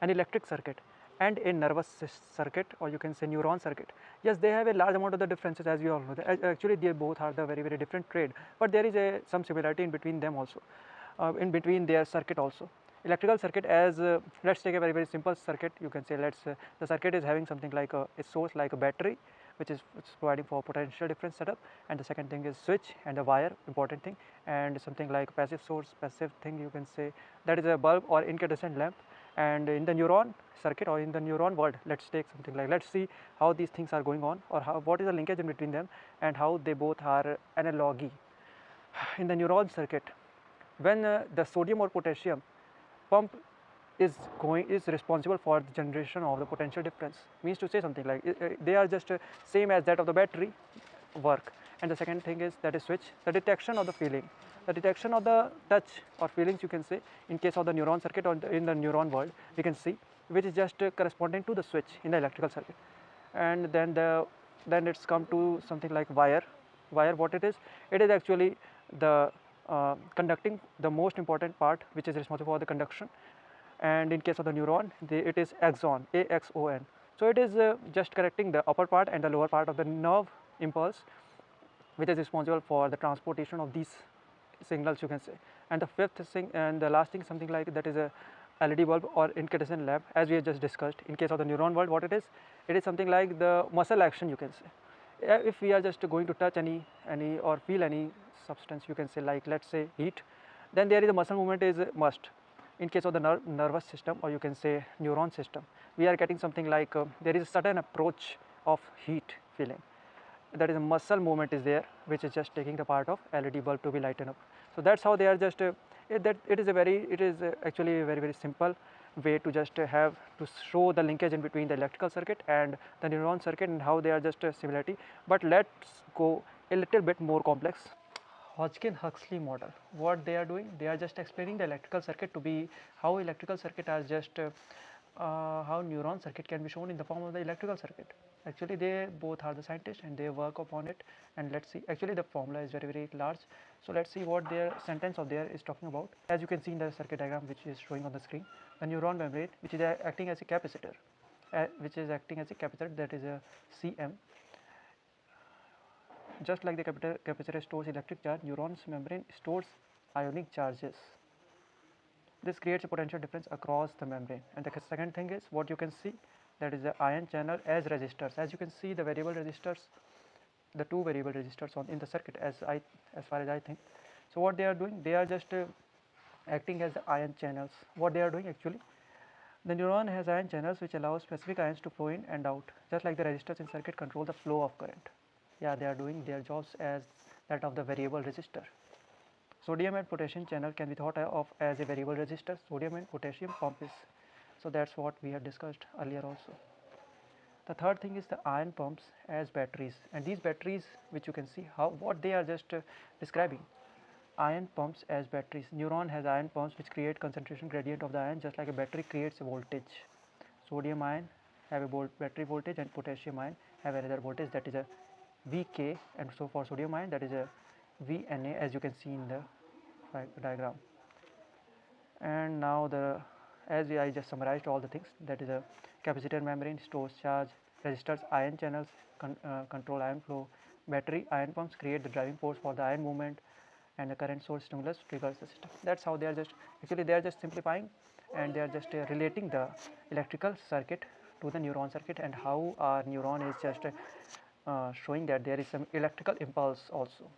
an electric circuit and a nervous circuit, or you can say neuron circuit. Yes, they have a large amount of the differences, as we all know. Actually, they both are the very different trade, but there is some similarity in between them also, in between their circuit also. Electrical circuit, as let's take a very simple circuit. You can say the circuit is having something like a source, like a battery, which is providing for potential difference setup, and the second thing is switch and the wire, important thing, and something like passive source, passive thing, you can say, that is a bulb or incandescent lamp. And in the neuron circuit, or in the neuron world, let's take something like, let's see how these things are going on, or what is the linkage in between them, and how they both are analogy. In the neuron circuit, when the sodium or potassium pump is responsible for the generation of the potential difference, means to say something like they are just same as that of the battery work. And the second thing is that is switch, the detection of the feeling, the detection of the touch or feelings, you can say, in case of the neuron circuit, or in the neuron world, we can see, which is just corresponding to the switch in the electrical circuit. And then it's come to something like wire. What it is actually the conducting, the most important part, which is responsible for the conduction. And in case of the neuron, it is axon, AXON. So it is just connecting the upper part and the lower part of the nerve impulse, which is responsible for the transportation of these signals, you can say. And the fifth thing and the last thing, something like that is a LED bulb or incandescent lamp, as we have just discussed. In case of the neuron world, what it is something like the muscle action, you can say. If we are just going to touch any or feel any substance, you can say, like let's say heat, then there is a muscle movement is must. In case of the nervous system, or you can say neuron system, we are getting something like there is a certain approach of heat feeling, that is a muscle movement is there, which is just taking the part of LED bulb to be lightened up. So that's how they are just it is actually a very simple way to just have to show the linkage in between the electrical circuit and the neuron circuit, and how they are just a similarity. But let's go a little bit more complex. Hodgkin-Huxley model, what they are doing, they are just explaining the electrical circuit to be how electrical circuit are just how neuron circuit can be shown in the form of the electrical circuit. Actually, they both are the scientists and they work upon it. And let's see, actually the formula is very large. So let's see what their sentence of there is talking about. As you can see in the circuit diagram, which is showing on the screen, the neuron membrane, which is acting as a capacitor, that is a CM. Just like the capacitor stores electric charge, neuron's membrane stores ionic charges. This creates a potential difference across the membrane. And the second thing is what you can see, that is the ion channel as resistors. As you can see, the variable resistors, the two variable resistors in the circuit, as far as I think. So what they are doing, they are just acting as the ion channels. What they are doing actually, the neuron has ion channels which allow specific ions to flow in and out, just like the resistors in circuit control the flow of current. Yeah, they are doing their jobs as that of the variable resistor. Sodium and potassium channel can be thought of as a variable resistor, sodium and potassium pumps. So that's what we have discussed earlier also. The third thing is the ion pumps as batteries, and these batteries, which you can see what they are just describing. Ion pumps as batteries. Neuron has ion pumps which create concentration gradient of the ion, just like a battery creates a voltage. Sodium ion have a battery voltage, and potassium ion have another voltage, that is a Vk, and so for sodium ion that is a Vna, as you can see in the diagram. And now as I just summarized all the things, that is a capacitor membrane stores charge, resistors ion channels control ion flow, battery ion pumps create the driving force for the ion movement, and the current source stimulus triggers the system. That's how they are just actually they are just simplifying, and they are just relating the electrical circuit to the neuron circuit, and how our neuron is just showing that there is some electrical impulse also.